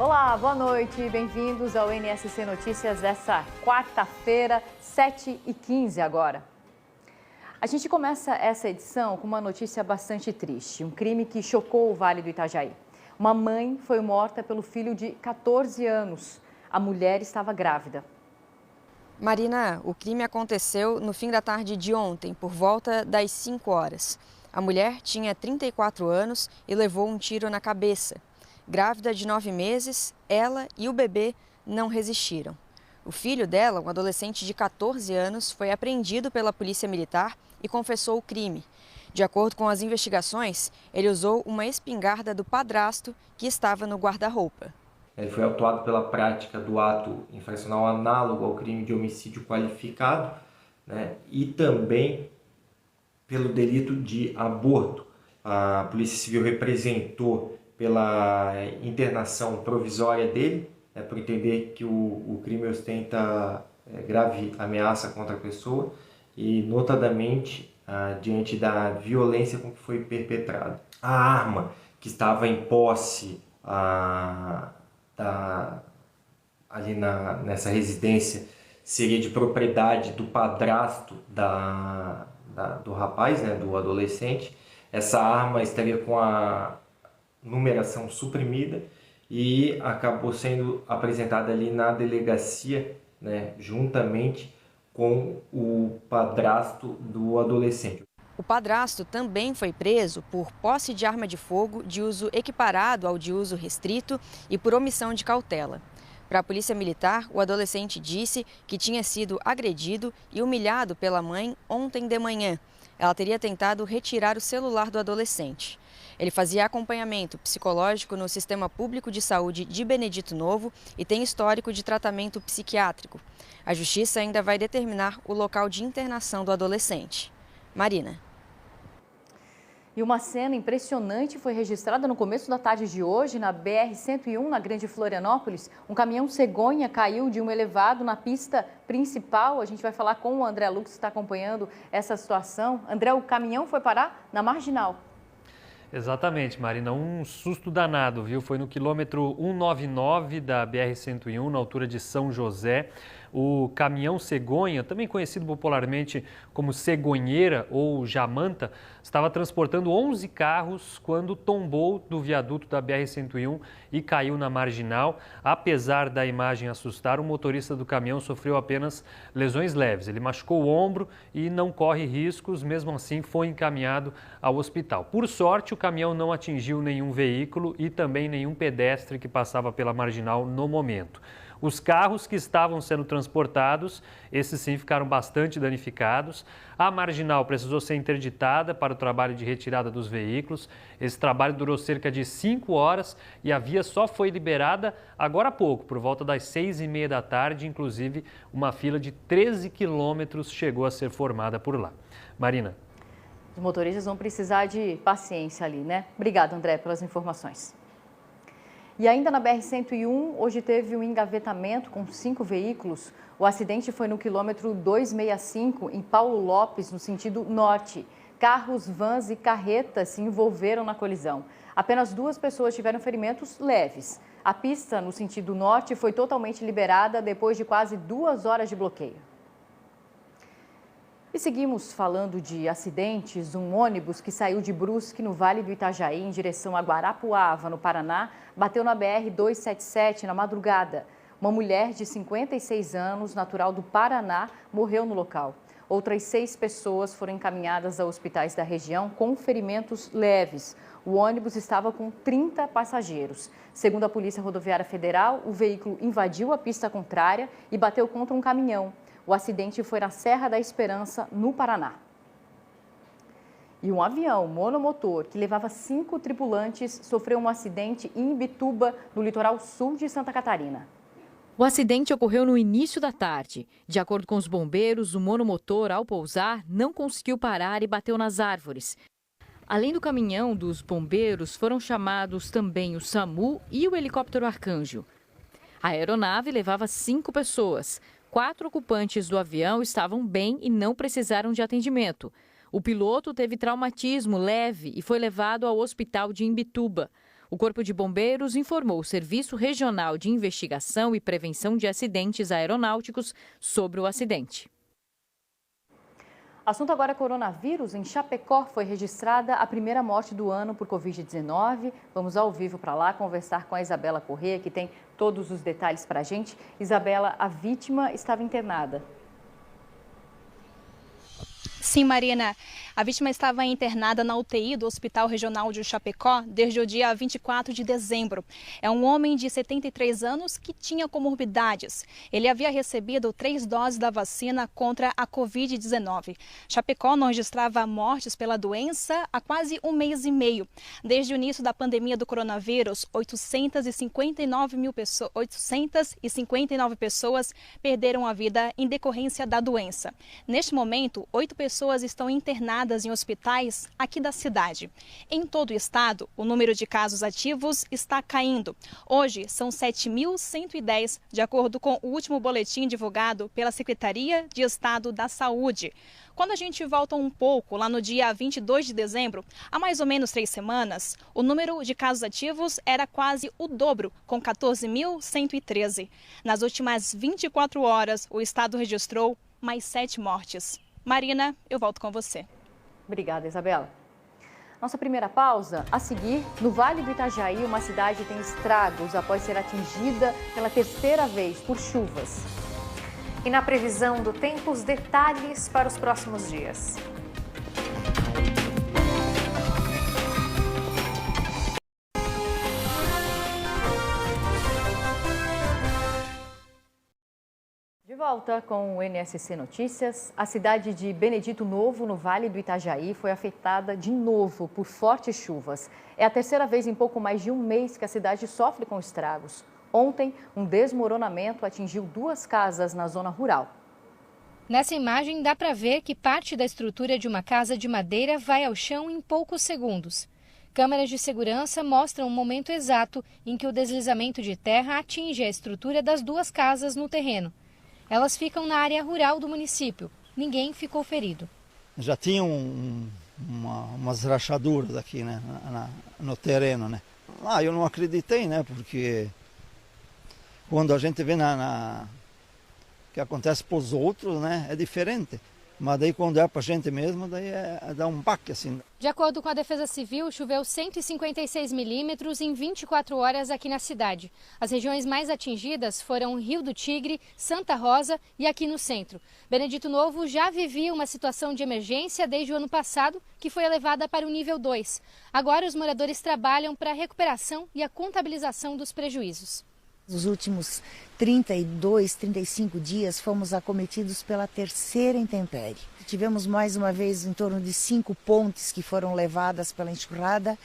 Olá, boa noite, bem-vindos ao NSC Notícias dessa quarta-feira, 7h15 agora. A gente começa essa edição com uma notícia bastante triste, um crime que chocou o Vale do Itajaí. Uma mãe foi morta pelo filho de 14 anos. A mulher estava grávida. Marina, o crime aconteceu no fim da tarde de ontem, por volta das 5 horas. A mulher tinha 34 anos e levou um tiro na cabeça. Grávida de 9 meses, ela e o bebê não resistiram. O filho dela, um adolescente de 14 anos, foi apreendido pela polícia militar e confessou o crime. De acordo com as investigações, ele usou uma espingarda do padrasto que estava no guarda-roupa. Ele foi autuado pela prática do ato infracional análogo ao crime de homicídio qualificado, né, e também pelo delito de aborto. A Polícia Civil representou pela internação provisória dele, por entender que o crime ostenta grave ameaça contra a pessoa e, notadamente, diante da violência com que foi perpetrado. A arma que estava em posse ali nessa residência seria de propriedade do padrasto do rapaz, né, do adolescente. Essa arma estaria com a numeração suprimida e acabou sendo apresentada ali na delegacia, né, juntamente com o padrasto do adolescente. O padrasto também foi preso por posse de arma de fogo de uso equiparado ao de uso restrito e por omissão de cautela. Para a Polícia Militar, o adolescente disse que tinha sido agredido e humilhado pela mãe ontem de manhã. Ela teria tentado retirar o celular do adolescente. Ele fazia acompanhamento psicológico no Sistema Público de Saúde de Benedito Novo e tem histórico de tratamento psiquiátrico. A Justiça ainda vai determinar o local de internação do adolescente. Marina. E uma cena impressionante foi registrada no começo da tarde de hoje na BR-101, na Grande Florianópolis. Um caminhão cegonha caiu de um elevado na pista principal. A gente vai falar com o André Lux, que está acompanhando essa situação. André, o caminhão foi parar na Marginal. Exatamente, Marina, um susto danado, viu? Foi no quilômetro 199 da BR-101, na altura de São José. O caminhão cegonha, também conhecido popularmente como cegonheira ou jamanta, estava transportando 11 carros quando tombou do viaduto da BR-101 e caiu na Marginal. Apesar da imagem assustar, o motorista do caminhão sofreu apenas lesões leves. Ele machucou o ombro e não corre riscos, mesmo assim foi encaminhado ao hospital. Por sorte, o caminhão não atingiu nenhum veículo e também nenhum pedestre que passava pela Marginal no momento. Os carros que estavam sendo transportados, esses sim ficaram bastante danificados. A Marginal precisou ser interditada para o trabalho de retirada dos veículos. Esse trabalho durou cerca de 5 horas e a via só foi liberada agora há pouco, por volta das 6h30 da tarde. Inclusive, uma fila de 13 quilômetros chegou a ser formada por lá. Marina. Os motoristas vão precisar de paciência ali, né? Obrigada, André, pelas informações. E ainda na BR-101, hoje teve um engavetamento com 5 veículos. O acidente foi no quilômetro 265, em Paulo Lopes, no sentido norte. Carros, vans e carretas se envolveram na colisão. Apenas 2 pessoas tiveram ferimentos leves. A pista, no sentido norte, foi totalmente liberada depois de quase 2 horas de bloqueio. E seguimos falando de acidentes. Um ônibus que saiu de Brusque, no Vale do Itajaí, em direção a Guarapuava, no Paraná, bateu na BR-277 na madrugada. Uma mulher de 56 anos, natural do Paraná, morreu no local. Outras 6 pessoas foram encaminhadas a hospitais da região com ferimentos leves. O ônibus estava com 30 passageiros. Segundo a Polícia Rodoviária Federal, o veículo invadiu a pista contrária e bateu contra um caminhão. O acidente foi na Serra da Esperança, no Paraná. E um avião monomotor que levava 5 tripulantes sofreu um acidente em Imbituba, no litoral sul de Santa Catarina. O acidente ocorreu no início da tarde. De acordo com os bombeiros, o monomotor, ao pousar, não conseguiu parar e bateu nas árvores. Além do caminhão dos bombeiros, foram chamados também o SAMU e o helicóptero Arcanjo. A aeronave levava 5 pessoas. 4 ocupantes do avião estavam bem e não precisaram de atendimento. O piloto teve traumatismo leve e foi levado ao hospital de Imbituba. O Corpo de Bombeiros informou o Serviço Regional de Investigação e Prevenção de Acidentes Aeronáuticos sobre o acidente. Assunto agora coronavírus. Em Chapecó foi registrada a primeira morte do ano por Covid-19. Vamos ao vivo para lá conversar com a Isabela Corrêa, que tem todos os detalhes para a gente. Isabela, a vítima estava internada. Sim, Marina. A vítima estava internada na UTI do Hospital Regional de Chapecó desde o dia 24 de dezembro. É um homem de 73 anos que tinha comorbidades. Ele havia recebido 3 doses da vacina contra a Covid-19. Chapecó não registrava mortes pela doença há quase um mês e meio. Desde o início da pandemia do coronavírus, 859 pessoas perderam a vida em decorrência da doença. Neste momento, 8 pessoas estão internadas em hospitais aqui da cidade. Em todo o estado, o número de casos ativos está caindo. Hoje, são 7.110, de acordo com o último boletim divulgado pela Secretaria de Estado da Saúde. Quando a gente volta um pouco, lá no dia 22 de dezembro, há mais ou menos 3 semanas, o número de casos ativos era quase o dobro, com 14.113. Nas últimas 24 horas, o estado registrou mais 7 mortes. Marina, eu volto com você. Obrigada, Isabela. Nossa primeira pausa. A seguir, no Vale do Itajaí, uma cidade tem estragos após ser atingida pela terceira vez por chuvas. E na previsão do tempo, os detalhes para os próximos dias. De volta com o NSC Notícias, a cidade de Benedito Novo, no Vale do Itajaí, foi afetada de novo por fortes chuvas. É a terceira vez em pouco mais de um mês que a cidade sofre com estragos. Ontem, um desmoronamento atingiu 2 casas na zona rural. Nessa imagem dá para ver que parte da estrutura de uma casa de madeira vai ao chão em poucos segundos. Câmeras de segurança mostram o momento exato em que o deslizamento de terra atinge a estrutura das 2 casas no terreno. Elas ficam na área rural do município. Ninguém ficou ferido. Já tinha umas rachaduras aqui, né, no terreno, né. Eu não acreditei, né, porque quando a gente vê que acontece para os outros, né, é diferente. Mas daí quando é para a gente mesmo, daí dá um baque assim. De acordo com a Defesa Civil, choveu 156 milímetros em 24 horas aqui na cidade. As regiões mais atingidas foram Rio do Tigre, Santa Rosa e aqui no centro. Benedito Novo já vivia uma situação de emergência desde o ano passado, que foi elevada para o nível 2. Agora os moradores trabalham para a recuperação e a contabilização dos prejuízos. Nos últimos 32, 35 dias fomos acometidos pela terceira intempérie. Tivemos mais uma vez em torno de 5 pontes que foram levadas pela enxurrada.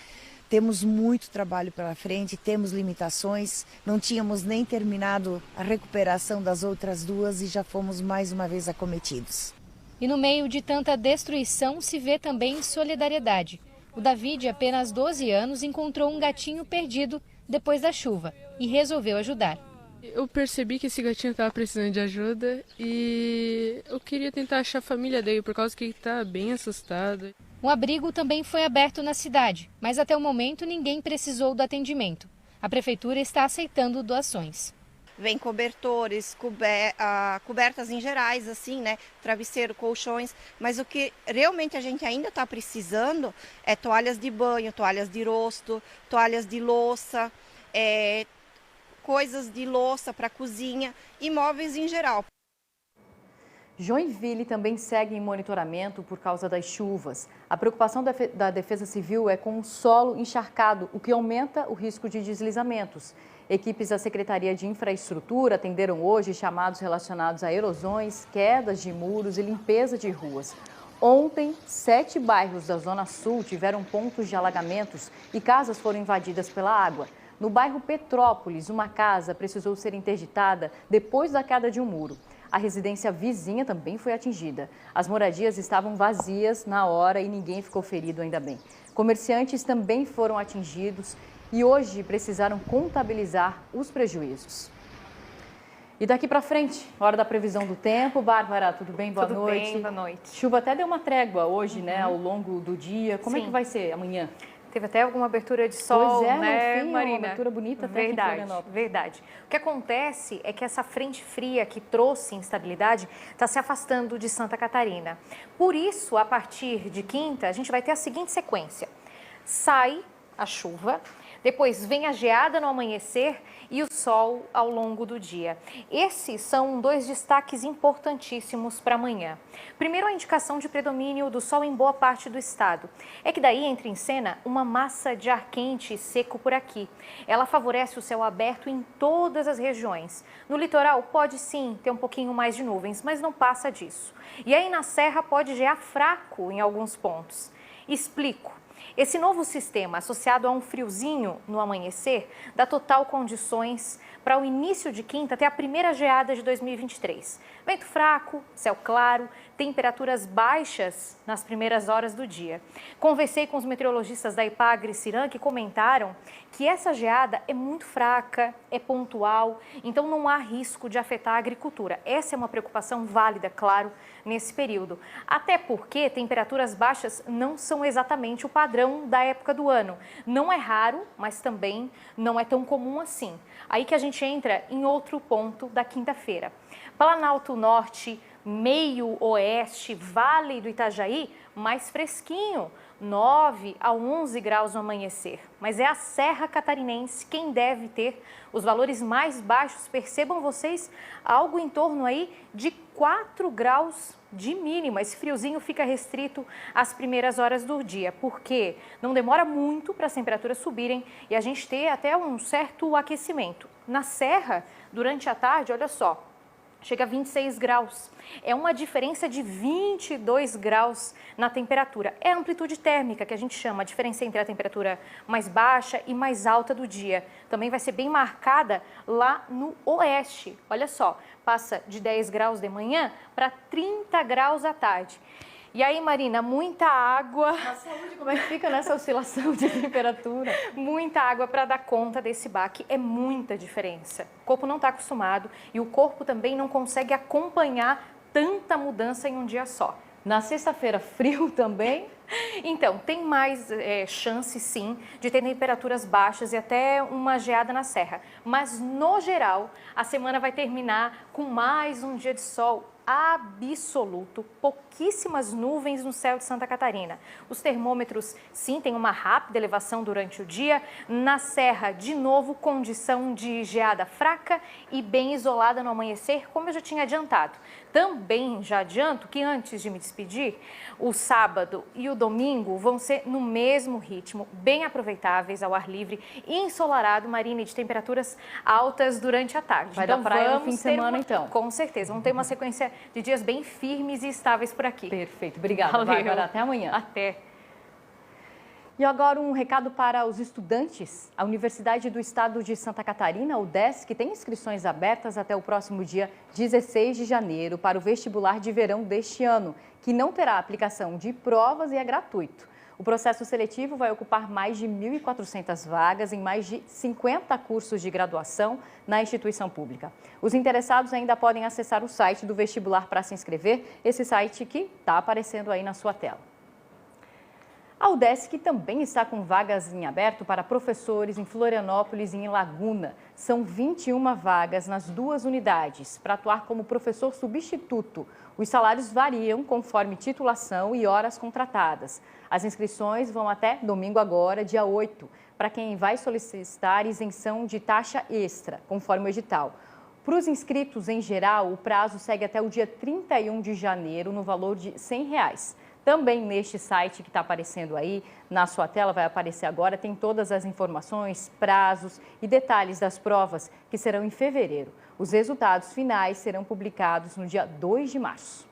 Temos muito trabalho pela frente, temos limitações. Não tínhamos nem terminado a recuperação das outras 2 e já fomos mais uma vez acometidos. E no meio de tanta destruição se vê também solidariedade. O Davi, de apenas 12 anos, encontrou um gatinho perdido depois da chuva e resolveu ajudar. Eu percebi que esse gatinho estava precisando de ajuda e eu queria tentar achar a família dele por causa que ele está bem assustado. Um abrigo também foi aberto na cidade, mas até o momento ninguém precisou do atendimento. A prefeitura está aceitando doações. Vem cobertores, cobertas em gerais, assim, né? Travesseiro, colchões. Mas o que realmente a gente ainda está precisando é toalhas de banho, toalhas de rosto, toalhas de louça, coisas de louça para cozinha e móveis em geral. Joinville também segue em monitoramento por causa das chuvas. A preocupação da Defesa Civil é com o solo encharcado, o que aumenta o risco de deslizamentos. Equipes da Secretaria de Infraestrutura atenderam hoje chamados relacionados a erosões, quedas de muros e limpeza de ruas. Ontem, 7 bairros da Zona Sul tiveram pontos de alagamentos e casas foram invadidas pela água. No bairro Petrópolis, uma casa precisou ser interditada depois da queda de um muro. A residência vizinha também foi atingida. As moradias estavam vazias na hora e ninguém ficou ferido, ainda bem. Comerciantes também foram atingidos e hoje precisaram contabilizar os prejuízos. E daqui para frente, hora da previsão do tempo. Bárbara, tudo bem? Boa noite. Tudo bem, boa noite. Chuva até deu uma trégua hoje, né, ao longo do dia. Como é que vai ser amanhã? Teve até alguma abertura de sol, pois é, né, no fim, Marina? Uma abertura bonita até aqui em Florianópolis. Verdade. O que acontece é que essa frente fria que trouxe instabilidade está se afastando de Santa Catarina. Por isso, a partir de quinta, a gente vai ter a seguinte sequência. Sai a chuva, depois vem a geada no amanhecer e o sol ao longo do dia. Esses são dois destaques importantíssimos para amanhã. Primeiro, a indicação de predomínio do sol em boa parte do estado. É que daí entra em cena uma massa de ar quente e seco por aqui. Ela favorece o céu aberto em todas as regiões. No litoral pode sim ter um pouquinho mais de nuvens, mas não passa disso. E aí na serra pode gear fraco em alguns pontos. Explico. Esse novo sistema, associado a um friozinho no amanhecer, dá total condições para o início de quinta ter a primeira geada de 2023. Vento fraco, céu claro, temperaturas baixas nas primeiras horas do dia. Conversei com os meteorologistas da Ipagre e Ciran que comentaram que essa geada é muito fraca, é pontual, então não há risco de afetar a agricultura. Essa é uma preocupação válida, claro, nesse período. Até porque temperaturas baixas não são exatamente o padrão da época do ano. Não é raro, mas também não é tão comum assim. Aí que a gente entra em outro ponto da quinta-feira. Planalto Norte, meio oeste, Vale do Itajaí, mais fresquinho, 9 a 11 graus no amanhecer. Mas é a Serra Catarinense quem deve ter os valores mais baixos. Percebam vocês, algo em torno aí de 4 graus de mínima. Esse friozinho fica restrito às primeiras horas do dia, porque não demora muito para as temperaturas subirem e a gente ter até um certo aquecimento. Na Serra, durante a tarde, olha só, chega a 26 graus. É uma diferença de 22 graus na temperatura. É a amplitude térmica que a gente chama, a diferença entre a temperatura mais baixa e mais alta do dia. Também vai ser bem marcada lá no oeste. Olha só, passa de 10 graus de manhã para 30 graus à tarde. E aí, Marina, muita água. A saúde, como é que fica nessa oscilação de temperatura? Muita água para dar conta desse baque, é muita diferença. O corpo não está acostumado e o corpo também não consegue acompanhar tanta mudança em um dia só. Na sexta-feira, frio também? Então, tem mais chance, sim, de ter temperaturas baixas e até uma geada na serra. Mas, no geral, a semana vai terminar com mais um dia de sol absoluto, pouquíssimas nuvens no céu de Santa Catarina. Os termômetros, sim, têm uma rápida elevação durante o dia. Na serra, de novo, condição de geada fraca e bem isolada no amanhecer, como eu já tinha adiantado. Também já adianto que antes de me despedir, o sábado e o domingo vão ser no mesmo ritmo, bem aproveitáveis ao ar livre e ensolarado, Marina, de temperaturas altas durante a tarde. Vai dar praia no fim de semana, então. Com certeza, vamos ter uma sequência de dias bem firmes e estáveis por aqui. Perfeito, obrigada, Bárbara. Até amanhã. Até. E agora um recado para os estudantes. A Universidade do Estado de Santa Catarina, UDESC, tem inscrições abertas até o próximo dia 16 de janeiro para o vestibular de verão deste ano, que não terá aplicação de provas e é gratuito. O processo seletivo vai ocupar mais de 1.400 vagas em mais de 50 cursos de graduação na instituição pública. Os interessados ainda podem acessar o site do vestibular para se inscrever, esse site que está aparecendo aí na sua tela. A UDESC também está com vagas em aberto para professores em Florianópolis e em Laguna. São 21 vagas nas duas unidades para atuar como professor substituto. Os salários variam conforme titulação e horas contratadas. As inscrições vão até domingo agora, dia 8, para quem vai solicitar isenção de taxa extra, conforme o edital. Para os inscritos em geral, o prazo segue até o dia 31 de janeiro, no valor de R$ 100. Também neste site que está aparecendo aí, na sua tela, vai aparecer agora, tem todas as informações, prazos e detalhes das provas que serão em fevereiro. Os resultados finais serão publicados no dia 2 de março.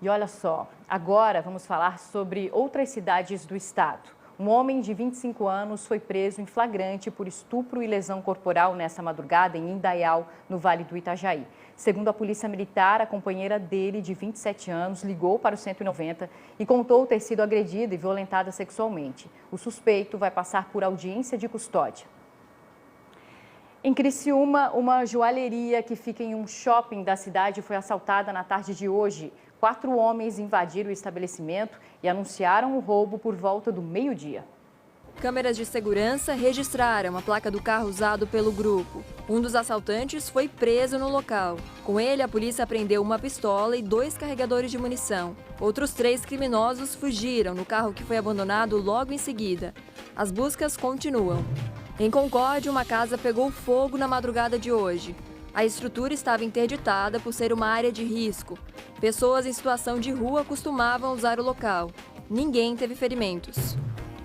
E olha só, agora vamos falar sobre outras cidades do estado. Um homem de 25 anos foi preso em flagrante por estupro e lesão corporal nesta madrugada em Indaial, no Vale do Itajaí. Segundo a Polícia Militar, a companheira dele, de 27 anos, ligou para o 190 e contou ter sido agredida e violentada sexualmente. O suspeito vai passar por audiência de custódia. Em Criciúma, uma joalheria que fica em um shopping da cidade foi assaltada na tarde de hoje. 4 homens invadiram o estabelecimento e anunciaram o roubo por volta do meio-dia. Câmeras de segurança registraram a placa do carro usado pelo grupo. Um dos assaltantes foi preso no local. Com ele, a polícia apreendeu uma pistola e 2 carregadores de munição. Outros 3 criminosos fugiram no carro que foi abandonado logo em seguida. As buscas continuam. Em Concórdia, uma casa pegou fogo na madrugada de hoje. A estrutura estava interditada por ser uma área de risco. Pessoas em situação de rua costumavam usar o local. Ninguém teve ferimentos.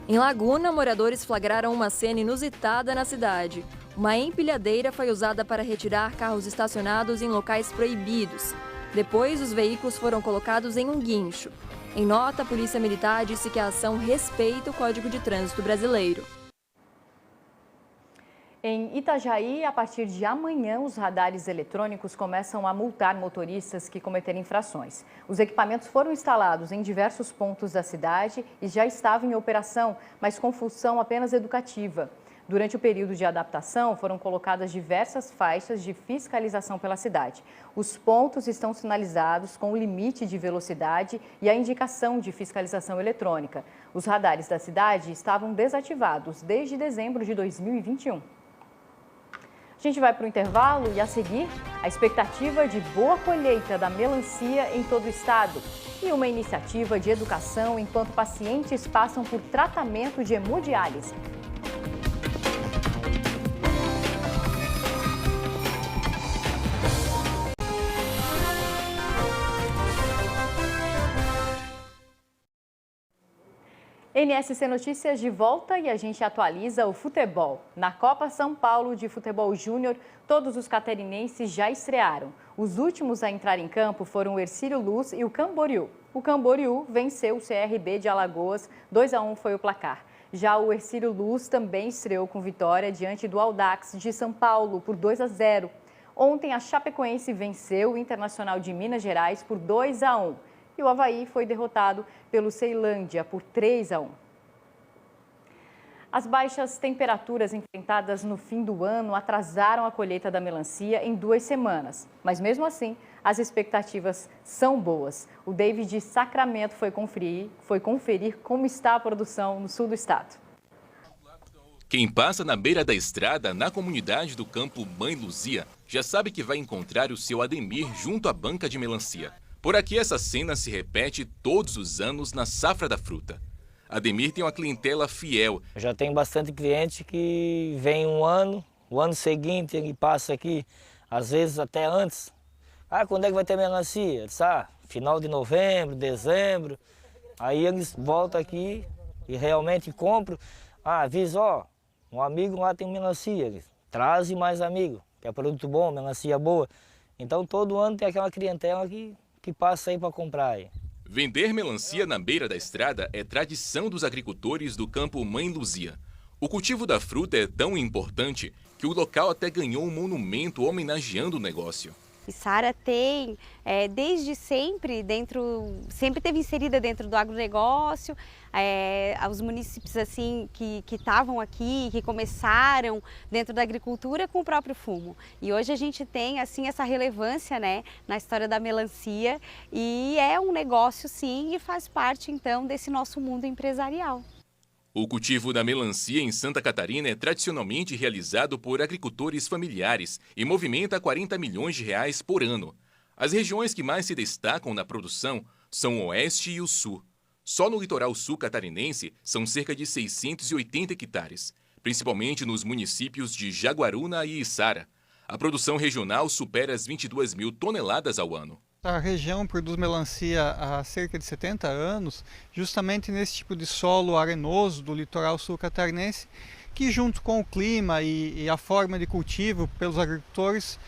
Em Laguna, moradores flagraram uma cena inusitada na cidade. Uma empilhadeira foi usada para retirar carros estacionados em locais proibidos. Depois, os veículos foram colocados em um guincho. Em nota, a Polícia Militar disse que a ação respeita o Código de Trânsito brasileiro. Em Itajaí, a partir de amanhã, os radares eletrônicos começam a multar motoristas que cometerem infrações. Os equipamentos foram instalados em diversos pontos da cidade e já estavam em operação, mas com função apenas educativa. Durante o período de adaptação, foram colocadas diversas faixas de fiscalização pela cidade. Os pontos estão sinalizados com o limite de velocidade e a indicação de fiscalização eletrônica. Os radares da cidade estavam desativados desde dezembro de 2021. A gente vai para o intervalo e, a seguir, a expectativa de boa colheita da melancia em todo o estado e uma iniciativa de educação enquanto pacientes passam por tratamento de hemodiálise. NSC Notícias de volta e a gente atualiza o futebol. Na Copa São Paulo de Futebol Júnior, todos os catarinenses já estrearam. Os últimos a entrar em campo foram o Hercílio Luz e o Camboriú. O Camboriú venceu o CRB de Alagoas, 2-1 foi o placar. Já o Hercílio Luz também estreou com vitória diante do Audax de São Paulo por 2-0. Ontem a Chapecoense venceu o Internacional de Minas Gerais por 2-1. E o Avaí foi derrotado pelo Ceilândia por 3-1. As baixas temperaturas enfrentadas no fim do ano atrasaram a colheita da melancia em 2 semanas. Mas mesmo assim, as expectativas são boas. O David de Sacramento foi conferir como está a produção no sul do estado. Quem passa na beira da estrada, na comunidade do campo Mãe Luzia, já sabe que vai encontrar o seu Ademir junto à banca de melancia. Por aqui, essa cena se repete todos os anos na safra da fruta. Ademir tem uma clientela fiel. Eu já tenho bastante cliente que vem um ano, o ano seguinte ele passa aqui, às vezes até antes. Quando é que vai ter melancia? Final de novembro, dezembro. Aí eles voltam aqui e realmente compram. Avisa, um amigo lá tem melancia. Eles trazem mais amigos, que é produto bom, melancia boa. Então todo ano tem aquela clientela que passa aí para comprar aí. Vender melancia na beira da estrada é tradição dos agricultores do campo Mãe Luzia. O cultivo da fruta é tão importante que o local até ganhou um monumento homenageando o negócio. Içara tem, desde sempre, sempre teve inserida dentro do agronegócio, os municípios assim, que estavam aqui, que começaram dentro da agricultura com o próprio fumo. E hoje a gente tem assim, essa relevância, né, na história da melancia e é um negócio sim e faz parte então desse nosso mundo empresarial. O cultivo da melancia em Santa Catarina é tradicionalmente realizado por agricultores familiares e movimenta 40 milhões de reais por ano. As regiões que mais se destacam na produção são o Oeste e o Sul. Só no litoral sul catarinense são cerca de 680 hectares, principalmente nos municípios de Jaguaruna e Içara. A produção regional supera as 22 mil toneladas ao ano. A região produz melancia há cerca de 70 anos, justamente nesse tipo de solo arenoso do litoral sul catarinense, que junto com o clima e a forma de cultivo pelos agricultores,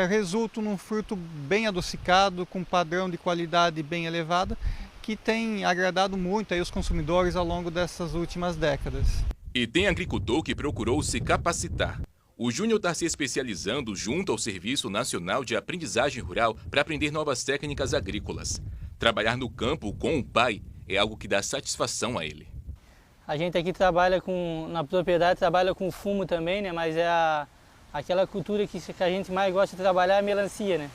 resultam num fruto bem adocicado, com padrão de qualidade bem elevada, que tem agradado muito aí os consumidores ao longo dessas últimas décadas. E tem agricultor que procurou se capacitar. O Júnior está se especializando junto ao Serviço Nacional de Aprendizagem Rural para aprender novas técnicas agrícolas. Trabalhar no campo com o pai é algo que dá satisfação a ele. A gente aqui trabalha na propriedade, trabalha com fumo também, né? Mas é a aquela cultura que a gente mais gosta de trabalhar é a melancia, né?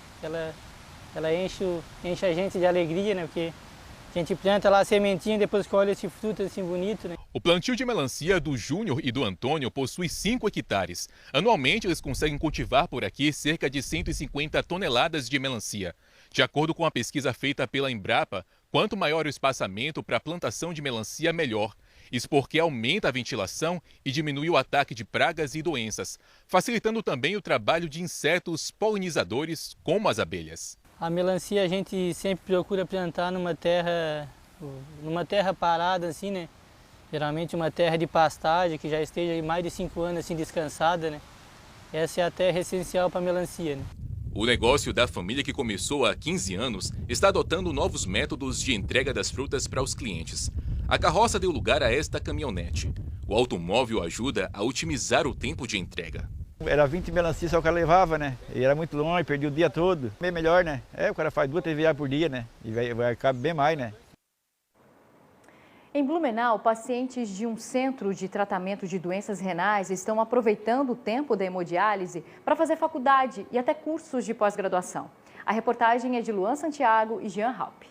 Ela enche a gente de alegria, né? Porque a gente planta lá a sementinha e depois colhe esse fruto assim bonito, né? O plantio de melancia do Júnior e do Antônio possui 5 hectares. Anualmente, eles conseguem cultivar por aqui cerca de 150 toneladas de melancia. De acordo com a pesquisa feita pela Embrapa, quanto maior o espaçamento para a plantação de melancia, melhor. Isso porque aumenta a ventilação e diminui o ataque de pragas e doenças, facilitando também o trabalho de insetos polinizadores, como as abelhas. A melancia a gente sempre procura plantar numa terra parada, assim, né? Geralmente uma terra de pastagem que já esteja mais de 5 anos assim descansada, né? Essa é a terra essencial para a melancia, né? O negócio da família, que começou há 15 anos, está adotando novos métodos de entrega das frutas para os clientes. A carroça deu lugar a esta caminhonete. O automóvel ajuda a otimizar o tempo de entrega. Era 20 melancias só que ela levava, né? E era muito longe, perdia o dia todo. Bem melhor, né? O cara faz 2, 3 viagens por dia, né? E vai caber bem mais, né? Em Blumenau, pacientes de um centro de tratamento de doenças renais estão aproveitando o tempo da hemodiálise para fazer faculdade e até cursos de pós-graduação. A reportagem é de Luan Santiago e Jean Halp.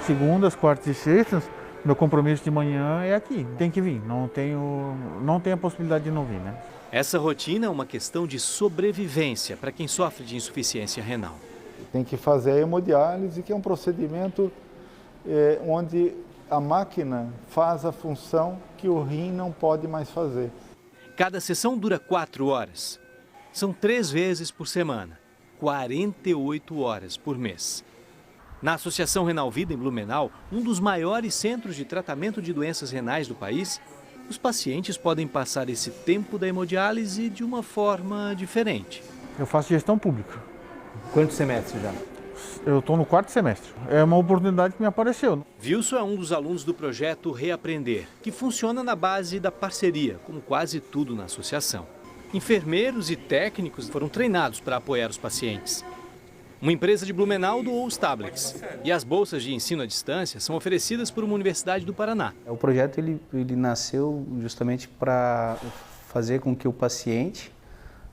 Segundas, quartas e sextas, meu compromisso de manhã é aqui, tem que vir, não tem a possibilidade de não vir, né? Essa rotina é uma questão de sobrevivência para quem sofre de insuficiência renal. Tem que fazer a hemodiálise, que é um procedimento onde a máquina faz a função que o rim não pode mais fazer. Cada sessão dura 4 horas. São 3 vezes por semana, 48 horas por mês. Na Associação Renal Vida, em Blumenau, um dos maiores centros de tratamento de doenças renais do país, os pacientes podem passar esse tempo da hemodiálise de uma forma diferente. Eu faço gestão pública. Quantos semestres já? Eu estou no 4º semestre. É uma oportunidade que me apareceu. Wilson é um dos alunos do projeto Reaprender, que funciona na base da parceria, como quase tudo na associação. Enfermeiros e técnicos foram treinados para apoiar os pacientes. Uma empresa de Blumenau doou os tablets e as bolsas de ensino à distância são oferecidas por uma universidade do Paraná. O projeto ele nasceu justamente para fazer com que o paciente,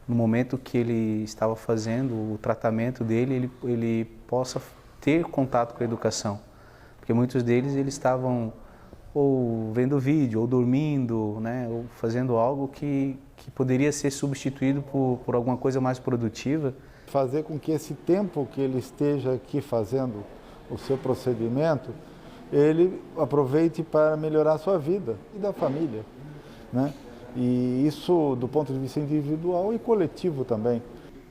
no momento que ele estava fazendo o tratamento dele, ele possa ter contato com a educação. Porque muitos deles eles estavam ou vendo vídeo, ou dormindo, né, ou fazendo algo que poderia ser substituído por alguma coisa mais produtiva. Fazer com que esse tempo que ele esteja aqui fazendo o seu procedimento, ele aproveite para melhorar a sua vida e da família, né? E isso do ponto de vista individual e coletivo também.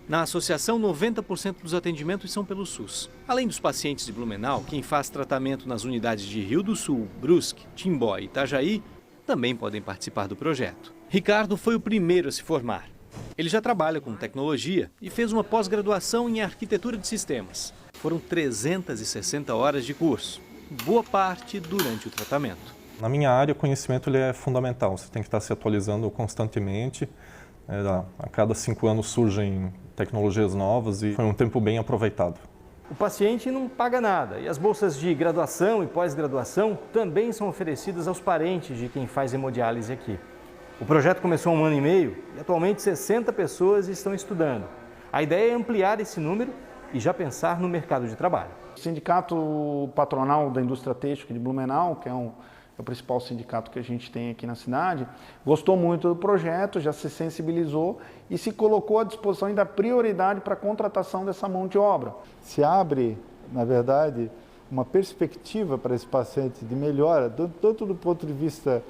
Na associação, 90% dos atendimentos são pelo SUS. Além dos pacientes de Blumenau, quem faz tratamento nas unidades de Rio do Sul, Brusque, Timbó e Itajaí também podem participar do projeto. Ricardo foi o primeiro a se formar. Ele já trabalha com tecnologia e fez uma pós-graduação em arquitetura de sistemas. Foram 360 horas de curso, boa parte durante o tratamento. Na minha área, o conhecimento ele é fundamental, você tem que estar se atualizando constantemente. A cada 5 anos surgem tecnologias novas e foi um tempo bem aproveitado. O paciente não paga nada e as bolsas de graduação e pós-graduação também são oferecidas aos parentes de quem faz hemodiálise aqui. O projeto começou há 1 ano e meio e atualmente 60 pessoas estão estudando. A ideia é ampliar esse número e já pensar no mercado de trabalho. O Sindicato Patronal da Indústria Têxtil de Blumenau, que é o principal sindicato que a gente tem aqui na cidade, gostou muito do projeto, já se sensibilizou e se colocou à disposição e dá prioridade para a contratação dessa mão de obra. Se abre, na verdade, uma perspectiva para esse paciente de melhora, tanto do ponto de vista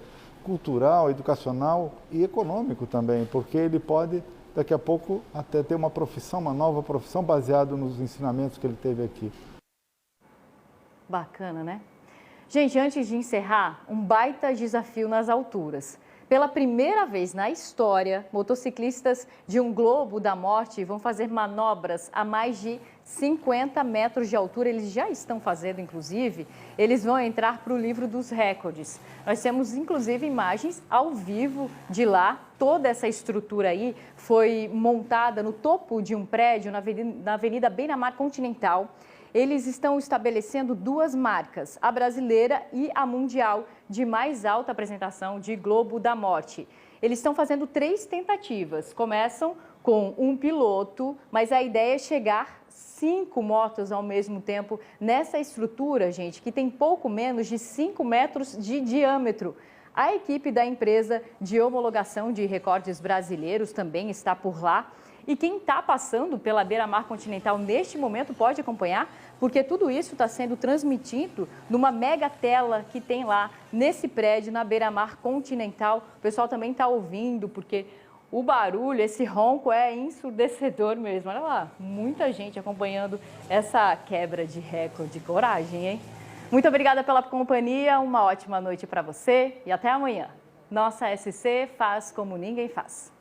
cultural, educacional e econômico também, porque ele pode, daqui a pouco, até ter uma profissão, uma nova profissão, baseado nos ensinamentos que ele teve aqui. Bacana, né? Gente, antes de encerrar, um baita desafio nas alturas. Pela primeira vez na história, motociclistas de um Globo da Morte vão fazer manobras a mais de 50 metros de altura. Eles já estão fazendo, inclusive. Eles vão entrar para o livro dos recordes. Nós temos, inclusive, imagens ao vivo de lá. Toda essa estrutura aí foi montada no topo de um prédio na Avenida Beira-Mar Continental. Eles estão estabelecendo 2 marcas, a brasileira e a mundial, de mais alta apresentação de Globo da Morte. Eles estão fazendo 3 tentativas. Começam com um piloto, mas a ideia é chegar 5 motos ao mesmo tempo nessa estrutura, gente, que tem pouco menos de 5 metros de diâmetro. A equipe da empresa de homologação de recordes brasileiros também está por lá. E quem está passando pela beira-mar continental neste momento pode acompanhar, porque tudo isso está sendo transmitido numa mega tela que tem lá nesse prédio, na beira-mar continental. O pessoal também está ouvindo, porque o barulho, esse ronco é ensurdecedor mesmo. Olha lá, muita gente acompanhando essa quebra de recorde. Coragem, hein? Muito obrigada pela companhia, uma ótima noite para você e até amanhã. Nossa SC faz como ninguém faz.